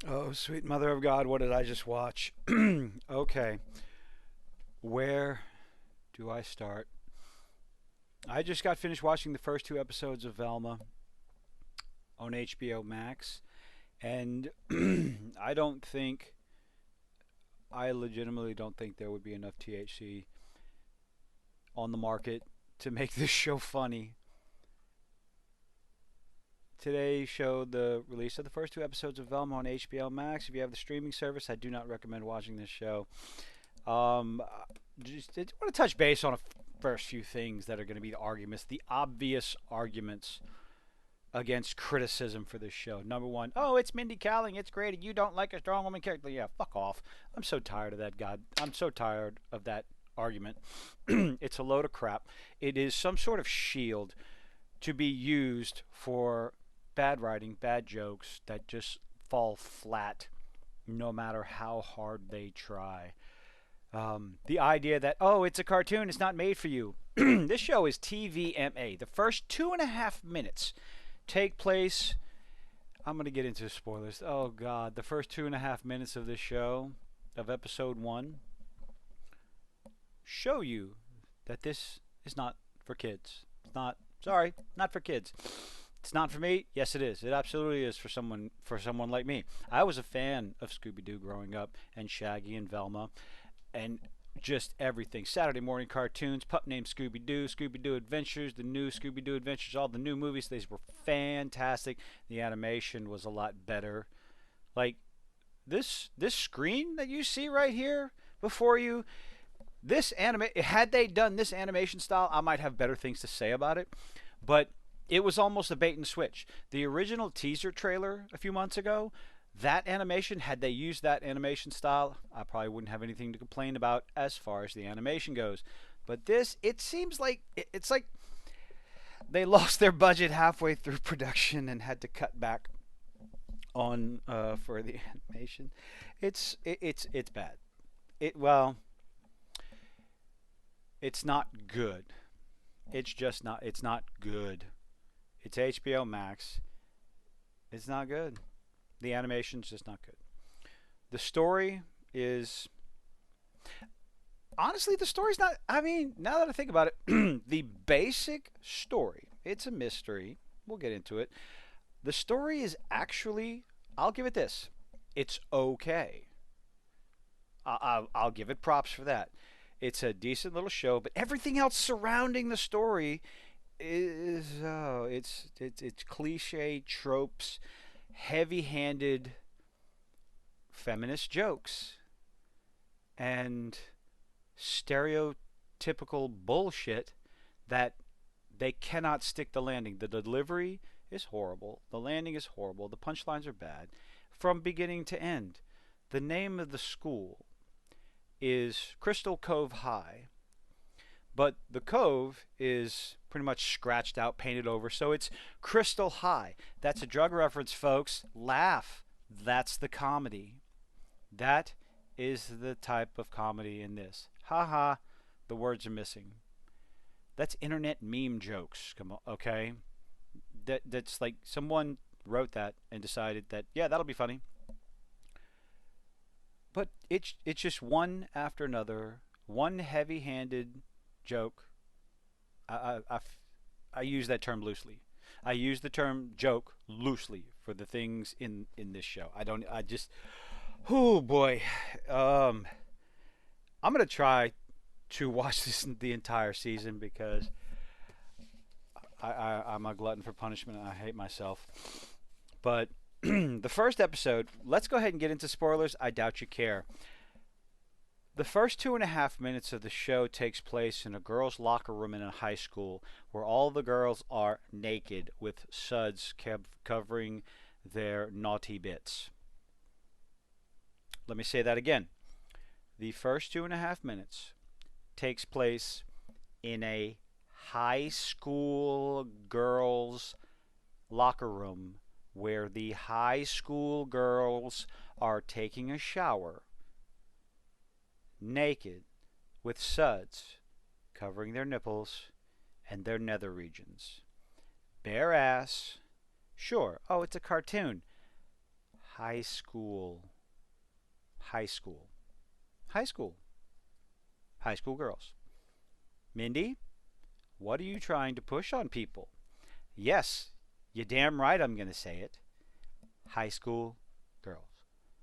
Oh, sweet mother of God, what did I just watch? Okay, where do I start? I just got finished watching the first two episodes of Velma on HBO Max, and I don't think, I legitimately don't think there would be enough THC on the market to make this show funny. Today showed the release of the first two episodes of Velma on HBO Max. If you have the streaming service, I do not recommend watching this show. Um, just I want to touch base on a first few things that are going to be the arguments, the obvious arguments against criticism for this show. Number one, oh, it's Mindy Kaling, it's great, and you don't like a strong woman character. Yeah, fuck off. I'm so tired of that. God, I'm so tired of that argument. It's a load of crap. It is some sort of shield to be used for bad writing, bad jokes that just fall flat no matter how hard they try. The idea that, oh, it's a cartoon, it's not made for you. This show is TVMA. The first 2.5 minutes take place. I'm going to get into spoilers. Oh, God. The first 2.5 minutes of this show, of episode one, show you that this is not for kids. It's not, sorry, not for kids. It's not for me. Yes, it is. It absolutely is for someone like me. I was a fan of Scooby Doo growing up, and Shaggy and Velma, and just everything. Saturday morning cartoons, Pup Named Scooby Doo, Scooby Doo Adventures, the new Scooby Doo Adventures, all the new movies. These were fantastic. The animation was a lot better. Like this screen that you see right here before you, this anime. Had they done this animation style, I might have better things to say about it. But it was almost a bait and switch. The original teaser trailer a few months ago, that animation, had they used that animation style, I probably wouldn't have anything to complain about as far as the animation goes. But this, it seems like it's like they lost their budget halfway through production and had to cut back on for the animation. It's bad. Well, it's not good. It's just not. It's not good. It's HBO Max. It's not good. The animation's just not good. The story is, honestly, the story's not. I mean, now that I think about it, the basic story, it's a mystery. We'll get into it. The story is actually, I'll give it this. It's okay. I'll give it props for that. It's a decent little show, but everything else surrounding the story is, oh, it's cliche tropes, heavy-handed feminist jokes, and stereotypical bullshit that they cannot stick the landing. The delivery is horrible. The landing is horrible. The punchlines are bad from beginning to end. The name of the school is Crystal Cove High, but the cove is pretty much scratched out, painted over, so it's Crystal High. That's a drug reference, folks. Laugh. That's the comedy. That is the type of comedy in this. Ha ha, the words are missing. That's internet meme jokes. Come on, okay? That's like someone wrote that and decided that, yeah, that'll be funny. But it's just one after another, one heavy-handed joke. I use that term loosely. I use the term joke loosely for the things in this show. I don't. I just. Oh boy. Um, I'm gonna try to watch this the entire season because I'm a glutton for punishment and I hate myself. But the first episode. Let's go ahead and get into spoilers. I doubt you care. The first 2.5 minutes of the show takes place in a girls' locker room in a high school where all the girls are naked with suds covering their naughty bits. Let me say that again. The first 2.5 minutes takes place in a high school girls' locker room where the high school girls are taking a shower naked with suds covering their nipples and their nether regions. Bare ass. Sure. Oh, it's a cartoon. high school, high school, high school, high school girls. Mindy, what are you trying to push on people? Yes, you damn right I'm going to say it. High school girls.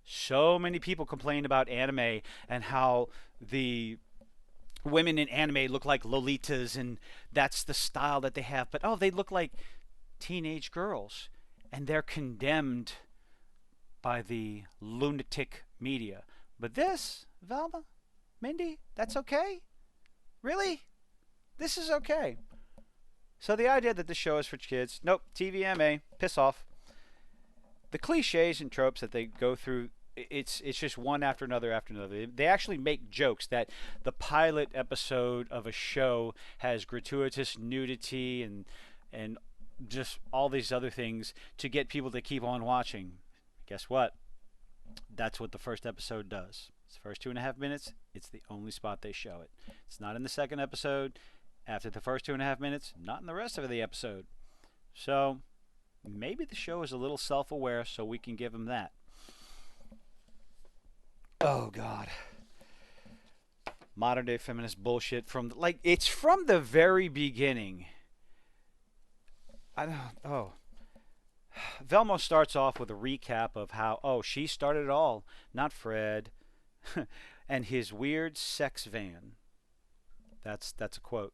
So many people complain about anime and how the women in anime look like lolitas and that's the style that they have. But oh, they look like teenage girls and they're condemned by the lunatic media. But this, Velma, Mindy, that's okay? Really? This is okay. So the idea that the show is for kids, nope, TVMA, piss off. The cliches and tropes that they go through, it's just one after another after another. They actually make jokes that the pilot episode of a show has gratuitous nudity and just all these other things to get people to keep on watching. Guess what? That's what the first episode does. It's the first 2.5 minutes. It's the only spot they show it. It's not in the second episode. After the first 2.5 minutes, not in the rest of the episode. So maybe the show is a little self-aware, so we can give them that. Oh God, modern day feminist bullshit from it's from the very beginning. I don't. Oh, Velma starts off with a recap of how she started it all, not Fred, and his weird sex van. That's a quote.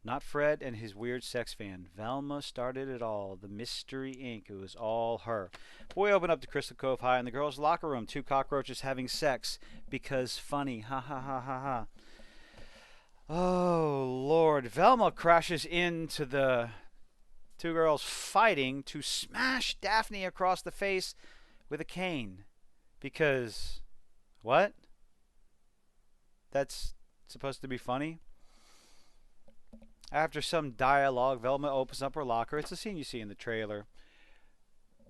Not Fred and his weird sex van. Velma started it all. The Mystery Inc. It was all her. Boy opened up to Crystal Cove High in the girls' locker room. 2 cockroaches having sex because funny. Ha ha ha ha ha. Oh Lord. Velma crashes into the 2 girls fighting to smash Daphne across the face with a cane. Because what? That's supposed to be funny? After some dialogue, Velma opens up her locker. It's a scene you see in the trailer.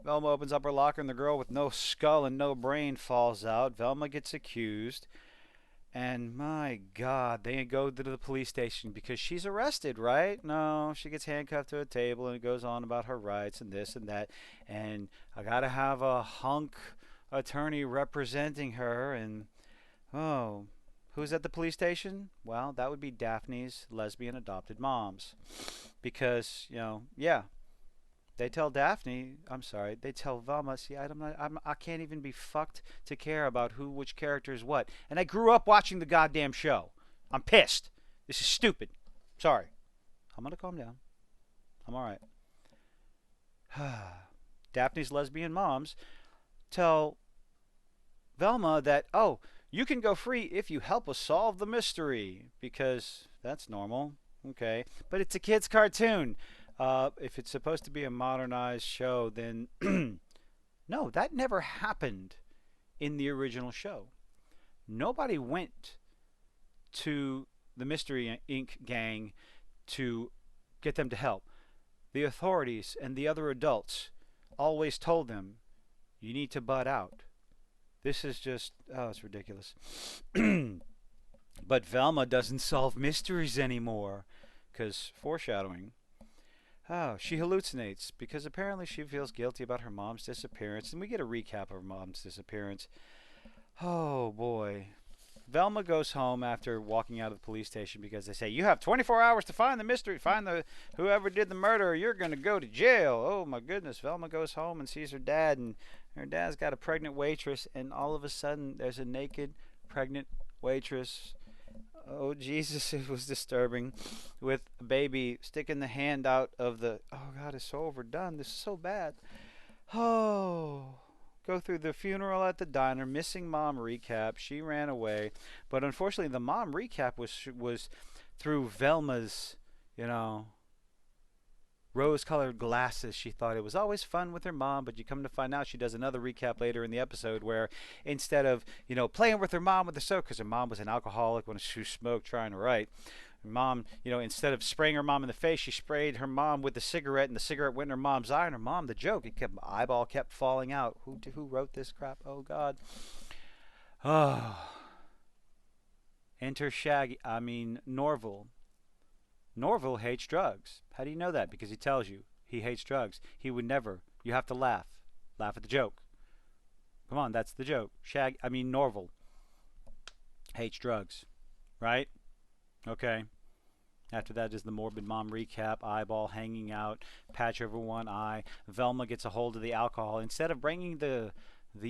Velma opens up her locker and the girl with no skull and no brain falls out. Velma gets accused. And my God, they go to the police station because she's arrested, right? No, she gets handcuffed to a table and it goes on about her rights and this and that. And I gotta have a hunk attorney representing her. And who's at the police station? Well, that would be Daphne's lesbian adopted moms. Because, they tell Daphne, they tell Velma, see, I can't even be fucked to care about which character is what. And I grew up watching the goddamn show. I'm pissed. This is stupid. Sorry. I'm going to calm down. I'm all right. Daphne's lesbian moms tell Velma that, you can go free if you help us solve the mystery, because that's normal. Okay. But it's a kid's cartoon. If it's supposed to be a modernized show, then no, that never happened in the original show. Nobody went to the Mystery Inc. gang to get them to help. The authorities and the other adults always told them, you need to butt out. This is just, it's ridiculous. But Velma doesn't solve mysteries anymore, because foreshadowing. She hallucinates because apparently she feels guilty about her mom's disappearance, and we get a recap of her mom's disappearance. Oh boy. Velma goes home after walking out of the police station because they say, you have 24 hours to find the mystery, find whoever did the murder, or you're going to go to jail. Oh my goodness. Velma goes home and sees her dad, and her dad's got a pregnant waitress, and all of a sudden there's a naked pregnant waitress. Oh Jesus, it was disturbing, with a baby sticking the hand out of the, oh God, it's so overdone, this is so bad. Oh, go through the funeral at the diner, missing mom recap, she ran away, but unfortunately the mom recap was through Velma's, rose-colored glasses. She thought it was always fun with her mom, but you come to find out she does another recap later in the episode where instead of, playing with her mom with the soap, because her mom was an alcoholic when she smoked trying to write, her mom, instead of spraying her mom in the face, she sprayed her mom with the cigarette, and the cigarette went in her mom's eye, and her mom, the joke, eyeball kept falling out. Who wrote this crap? Oh God. Oh. Enter Norval. Norval hates drugs. How do you know that? Because he tells you he hates drugs. He would never. You have to laugh. Laugh at the joke. Come on, that's the joke. Norval hates drugs, right? Okay. After that is the morbid mom recap, eyeball hanging out, patch over one eye. Velma gets a hold of the alcohol. Instead of bringing the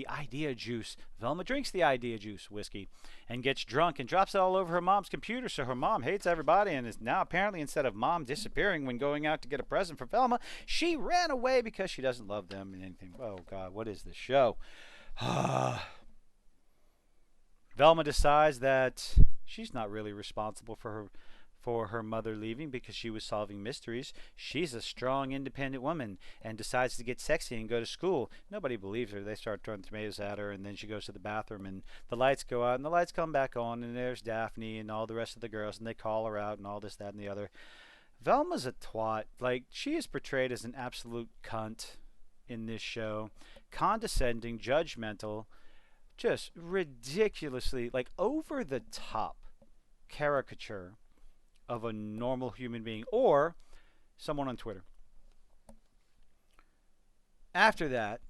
idea juice, Velma drinks the idea juice, whiskey, and gets drunk and drops it all over her mom's computer. So her mom hates everybody and is now apparently, instead of mom disappearing when going out to get a present for Velma, she ran away because she doesn't love them and anything. Oh God, what is this show? Velma decides that she's not really responsible for her mother leaving because she was solving mysteries. She's a strong, independent woman and decides to get sexy and go to school. Nobody believes her. They start throwing tomatoes at her, and then she goes to the bathroom, and the lights go out, and the lights come back on, and there's Daphne and all the rest of the girls, and they call her out and all this, that, and the other. Velma's a twat. Like, she is portrayed as an absolute cunt in this show. Condescending, judgmental, just ridiculously, like, over the top caricature of a normal human being or someone on Twitter. After that,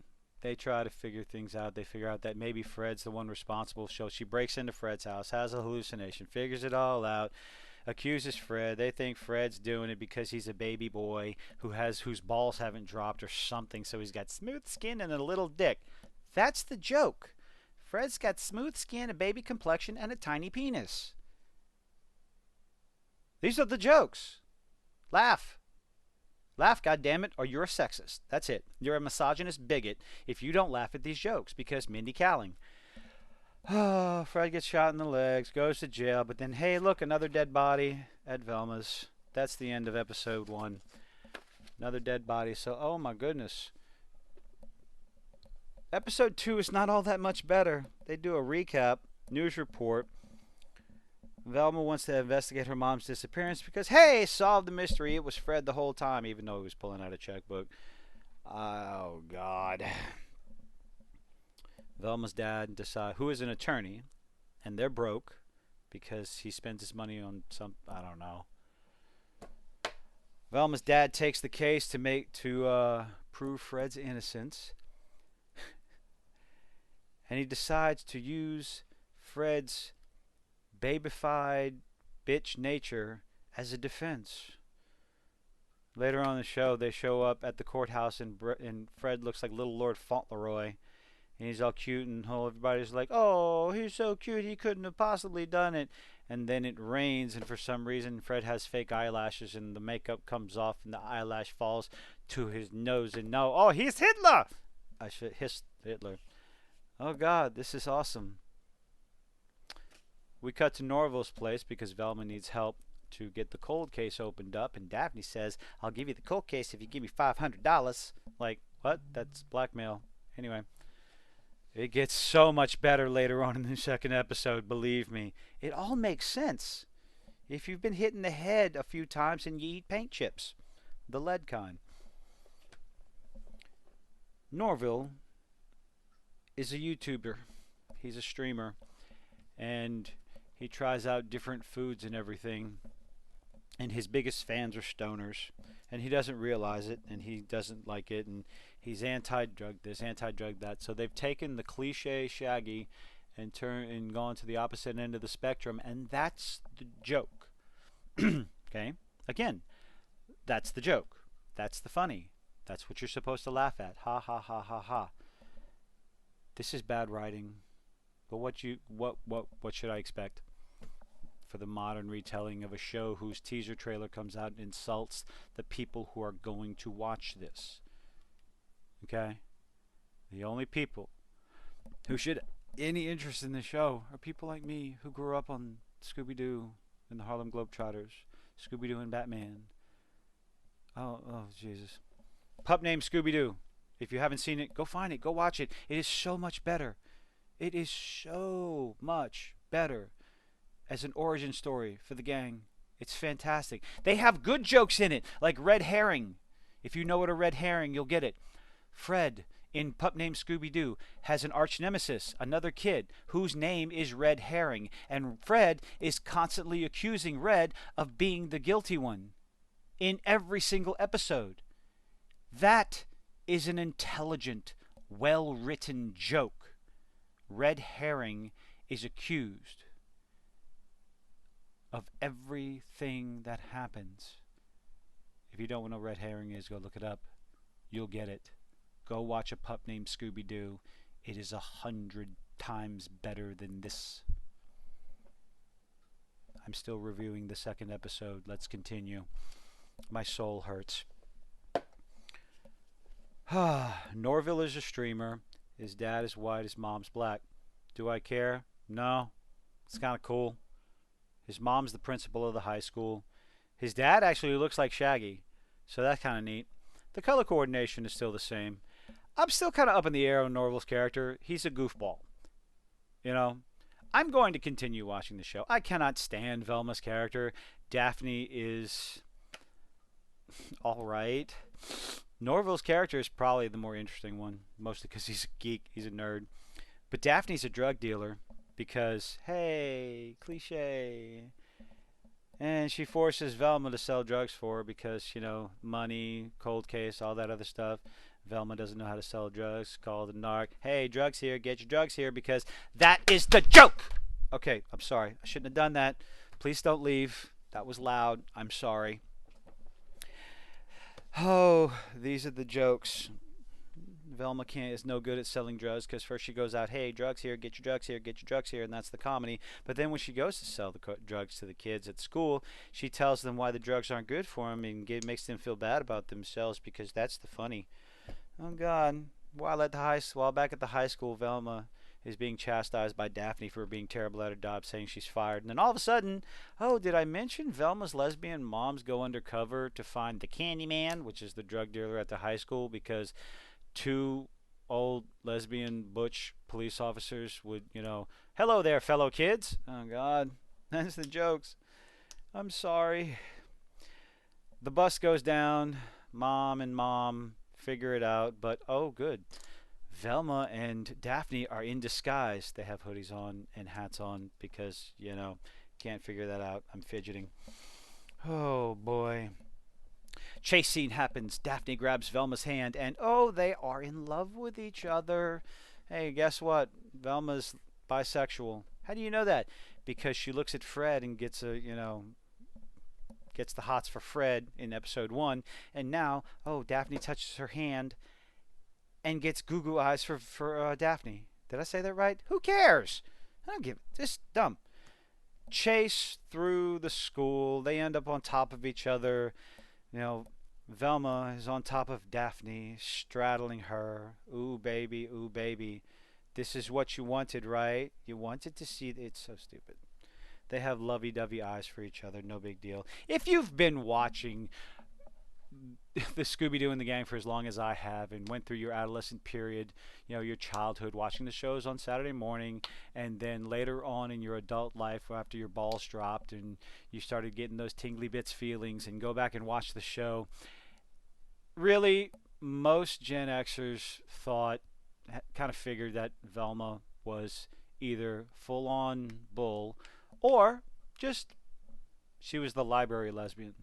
they try to figure things out. They figure out that maybe Fred's the one responsible. So she breaks into Fred's house, has a hallucination, figures it all out, accuses Fred. They think Fred's doing it because he's a baby boy whose balls haven't dropped or something, so he's got smooth skin and a little dick. That's the joke. Fred's got smooth skin, a baby complexion, and a tiny penis. These are the jokes. Laugh. Laugh, goddammit, or you're a sexist. That's it. You're a misogynist bigot if you don't laugh at these jokes, because Mindy Kaling. Oh, Fred gets shot in the legs, goes to jail, but then, hey, look, another dead body at Velma's. That's the end of episode 1. Another dead body. So, oh my goodness. Episode 2 is not all that much better. They do a recap, news report. Velma wants to investigate her mom's disappearance because, hey, solved the mystery. It was Fred the whole time, even though he was pulling out a checkbook. Oh, God. Velma's dad who is an attorney, and they're broke because he spends his money on I don't know. Velma's dad takes the case to prove Fred's innocence. And he decides to use Fred's babified bitch nature as a defense. Later on in the show, they show up at the courthouse, and Fred looks like little Lord Fauntleroy, and he's all cute, and everybody's like, oh, he's so cute, he couldn't have possibly done it. And then it rains, and for some reason Fred has fake eyelashes, and the makeup comes off, and the eyelash falls to his nose, and oh, he's Hitler! I should hiss Hitler. Oh God, this is awesome. We cut to Norval's place because Velma needs help to get the cold case opened up, and Daphne says, I'll give you the cold case if you give me $500. Like, what? That's blackmail. Anyway, it gets so much better later on in the second episode, believe me. It all makes sense. If you've been hit in the head a few times and you eat paint chips, the lead kind. Norval is a YouTuber. He's a streamer. And he tries out different foods and everything. And his biggest fans are stoners. And he doesn't realize it, and he doesn't like it. And he's anti-drug this, anti-drug that. So they've taken the cliche Shaggy and gone to the opposite end of the spectrum. And that's the joke. Okay? Again, that's the joke. That's the funny. That's what you're supposed to laugh at. Ha ha ha ha ha. This is bad writing. But what should I expect for the modern retelling of a show whose teaser trailer comes out and insults the people who are going to watch this? Okay? The only people who should any interest in the show are people like me who grew up on Scooby-Doo and the Harlem Globetrotters, Scooby-Doo and Batman. Oh, Jesus. Pup named Scooby-Doo. If you haven't seen it, go find it. Go watch it. It is so much better. It is so much better as an origin story for the gang. It's fantastic. They have good jokes in it, like red herring. If you know what a red herring, you'll get it. Fred, in Pup Named Scooby-Doo, has an arch nemesis, another kid, whose name is Red Herring. And Fred is constantly accusing Red of being the guilty one in every single episode. That is an intelligent, well-written joke. Red Herring is accused of everything that happens. If you don't know what Red Herring is, go look it up. You'll get it. Go watch a pup named Scooby-Doo. It is 100 times better than this. I'm still reviewing the second episode. Let's continue. My soul hurts. Norville is a streamer. His dad is white, his mom's black. Do I care? No. It's kind of cool. His mom's the principal of the high school. His dad actually looks like Shaggy, so that's kind of neat. The color coordination is still the same. I'm still kind of up in the air on Norville's character. He's a goofball. You know, I'm going to continue watching the show. I cannot stand Velma's character. Daphne is all right. Norville's character is probably the more interesting one, mostly because he's a geek, he's a nerd. But Daphne's a drug dealer because, hey, cliche. And she forces Velma to sell drugs for her because, you know, money, cold case, all that other stuff. Velma doesn't know how to sell drugs. Call the narc. Hey, drugs here. Get your drugs here because that is the joke. Okay, I'm sorry. I shouldn't have done that. Please don't leave. That was loud. I'm sorry. Oh, these are the jokes. Velma is no good at selling drugs because first she goes out, hey, drugs here, get your drugs here, get your drugs here, and that's the comedy. But then when she goes to sell the drugs to the kids at school, she tells them why the drugs aren't good for them and makes them feel bad about themselves because that's the funny. Oh, God. While back at the high school, Velma is being chastised by Daphne for being terrible at her job, saying she's fired. And then all of a sudden, oh, did I mention Velma's lesbian moms go undercover to find the Candyman, which is the drug dealer at the high school, because two old lesbian butch police officers would, you know, hello there, fellow kids. Oh, God. That's the jokes. I'm sorry. The bus goes down. Mom and mom figure it out, but oh, good. Velma and Daphne are in disguise. They have hoodies on and hats on because, you know, can't figure that out. I'm fidgeting. Oh, boy. Chase scene happens. Daphne grabs Velma's hand and, oh, they are in love with each other. Hey, guess what? Velma's bisexual. How do you know that? Because she looks at Fred and gets the hots for Fred in episode 1. And now, oh, Daphne touches her hand and gets goo-goo eyes for Daphne. Did I say that right? Who cares? I don't give it. This dumb. Chase through the school. They end up on top of each other. You know, Velma is on top of Daphne, straddling her. Ooh, baby, ooh, baby. This is what you wanted, right? You wanted to see. It's so stupid. They have lovey-dovey eyes for each other. No big deal. If you've been watching the Scooby-Doo and the Gang for as long as I have and went through your adolescent period, you know, your childhood, watching the shows on Saturday morning, and then later on in your adult life after your balls dropped and you started getting those tingly bits feelings and go back and watch the show, really, most Gen Xers kind of figured that Velma was either full-on bull or just she was the library lesbian.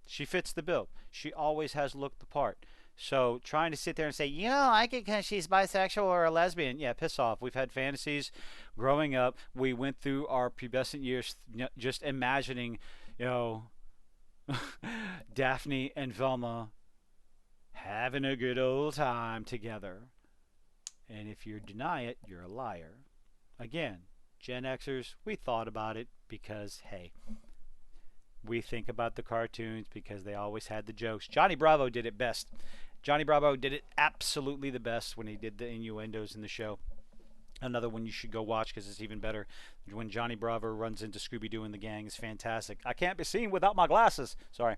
She fits the bill. She always has looked the part. So trying to sit there and say, you know, I could because she's bisexual or a lesbian. Yeah, piss off. We've had fantasies growing up. We went through our pubescent years just imagining, you know, Daphne and Velma having a good old time together. And if you deny it, you're a liar. Again, Gen Xers, we thought about it because, hey, we think about the cartoons because they always had the jokes. Johnny Bravo did it best. Johnny Bravo did it absolutely the best when he did the innuendos in the show. Another one you should go watch because it's even better. When Johnny Bravo runs into Scooby-Doo and the Gang is fantastic. I can't be seen without my glasses. Sorry.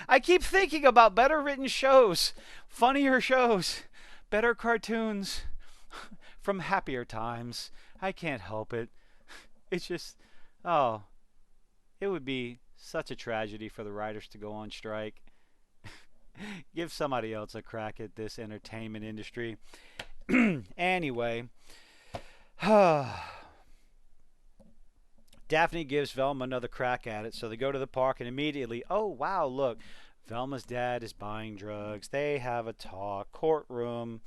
I keep thinking about better written shows, funnier shows, better cartoons from happier times. I can't help it. It's just, oh, it would be such a tragedy for the writers to go on strike. Give somebody else a crack at this entertainment industry. Anyway, Daphne gives Velma another crack at it, so they go to the park and immediately, oh wow, look, Velma's dad is buying drugs. They have a talk, courtroom.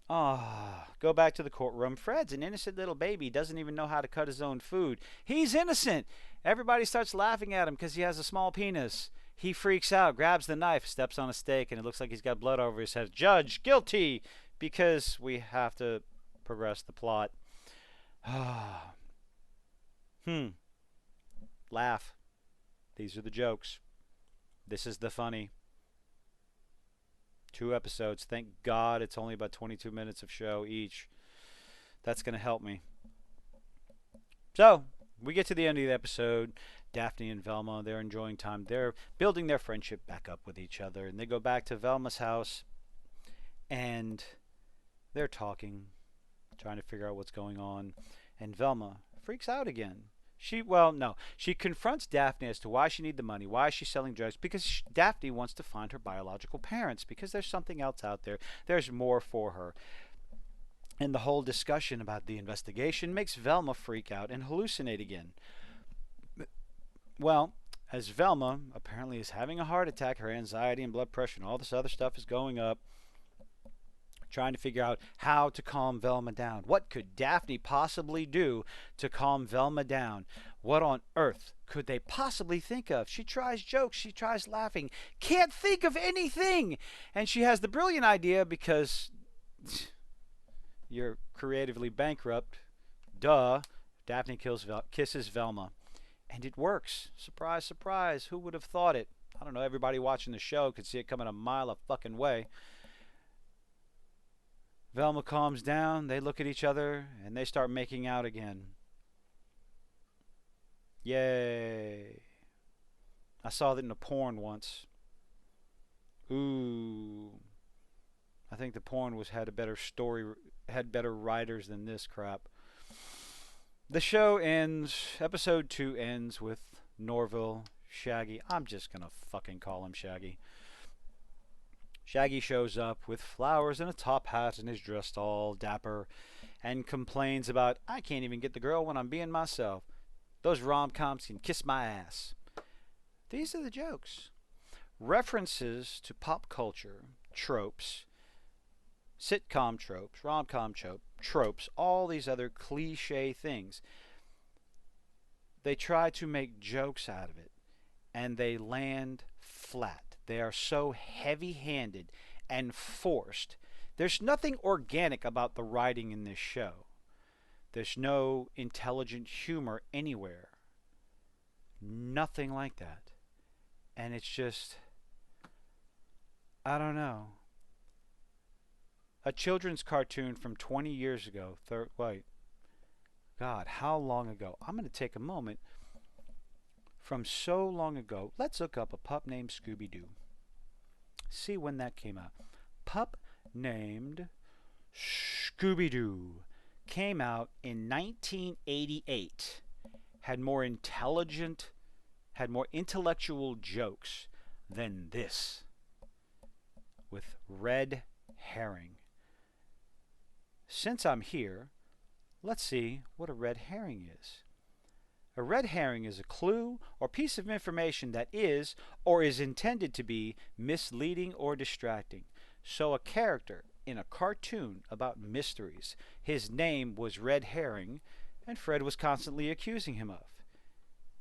Go Go back to the courtroom. Fred's an innocent little baby. Doesn't even know how to cut his own food. He's innocent. Everybody starts laughing at him because he has a small penis. He freaks out, grabs the knife, steps on a steak, and it looks like he's got blood over his head. Judge, guilty, because we have to progress the plot. Laugh. These are the jokes. This is the funny. 2 episodes. Thank God it's only about 22 minutes of show each. That's going to help me. So, we get to the end of the episode. Daphne and Velma, they're enjoying time. They're building their friendship back up with each other. And they go back to Velma's house. And they're talking, trying to figure out what's going on. And Velma freaks out again. She confronts Daphne as to why she needs the money, why is she selling drugs, because Daphne wants to find her biological parents, because there's something else out there. There's more for her. And the whole discussion about the investigation makes Velma freak out and hallucinate again. Well, as Velma apparently is having a heart attack, her anxiety and blood pressure and all this other stuff is going up, trying to figure out how to calm Velma down. What could Daphne possibly do to calm Velma down? What on earth could they possibly think of? She tries jokes, she tries laughing, can't think of anything. And she has the brilliant idea, because you're creatively bankrupt. Duh. Daphne kisses Velma. And it works. Surprise, surprise. Who would have thought it? I don't know. Everybody watching the show could see it coming a mile a fucking way. Velma calms down, they look at each other, and they start making out again. Yay. I saw that in a porn once. Ooh. I think the porn had a better story, had better writers than this crap. The show ends, episode 2 ends with Norville, Shaggy. I'm just gonna fucking call him Shaggy. Shaggy shows up with flowers and a top hat and is dressed all dapper and complains about, I can't even get the girl when I'm being myself. Those rom-coms can kiss my ass. These are the jokes. References to pop culture, tropes, sitcom tropes, rom-com tropes, all these other cliche things. They try to make jokes out of it, and they land flat. They are so heavy-handed and forced. There's nothing organic about the writing in this show. There's no intelligent humor anywhere. Nothing like that. And it's just, I don't know. A children's cartoon from 20 years ago. God, how long ago? I'm going to take a moment. From so long ago, let's look up a pup named Scooby-Doo. See when that came out. Pup named Scooby-Doo came out in 1988. Had more intellectual jokes than this. With red herring. Since I'm here, let's see what a red herring is. A red herring is a clue or piece of information that is or is intended to be misleading or distracting. So a character in a cartoon about mysteries, his name was Red Herring, and Fred was constantly accusing him of.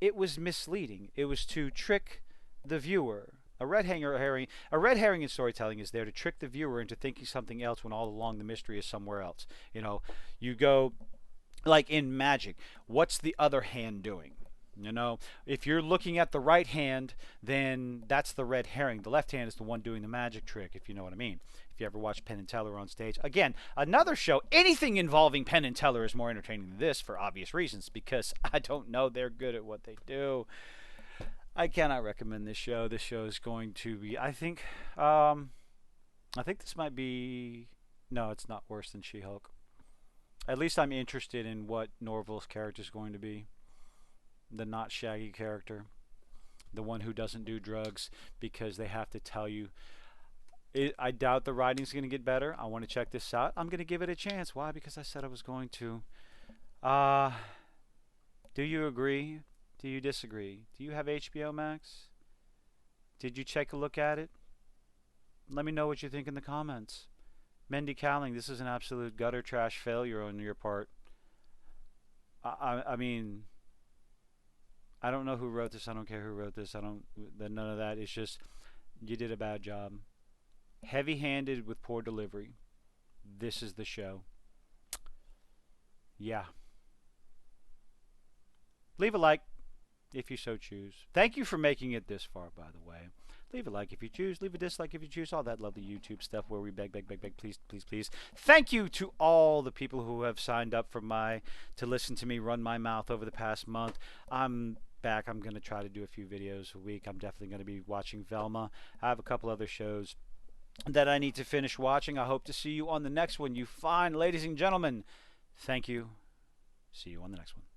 It was misleading. It was to trick the viewer. A red herring in storytelling is there to trick the viewer into thinking something else when all along the mystery is somewhere else. You know, you go, like in magic, what's the other hand doing? You know, if you're looking at the right hand, then that's the red herring. The left hand is the one doing the magic trick, if you know what I mean. If you ever watch Penn and Teller on stage. Again, another show, anything involving Penn and Teller is more entertaining than this for obvious reasons, because I don't know they're good at what they do. I cannot recommend this show. This show is going to be, I think this might be, no, it's not worse than She-Hulk. At least I'm interested in what Norville's character is going to be. The not Shaggy character. The one who doesn't do drugs because they have to tell you. I doubt the writing's going to get better. I want to check this out. I'm going to give it a chance. Why? Because I said I was going to. Do you agree? Do you disagree? Do you have HBO Max? Did you take a look at it? Let me know what you think in the comments. Mindy Kaling, this is an absolute gutter trash failure on your part. I mean, I don't know who wrote this. I don't care who wrote this. I don't. None of that. It's just you did a bad job. Heavy-handed with poor delivery. This is the show. Yeah. Leave a like if you so choose. Thank you for making it this far, by the way. Leave a like if you choose. Leave a dislike if you choose. All that lovely YouTube stuff where we beg, beg, beg, beg, please, please, please. Thank you to all the people who have signed up to listen to me run my mouth over the past month. I'm back. I'm going to try to do a few videos a week. I'm definitely going to be watching Velma. I have a couple other shows that I need to finish watching. I hope to see you on the next one. You fine ladies and gentlemen. Thank you. See you on the next one.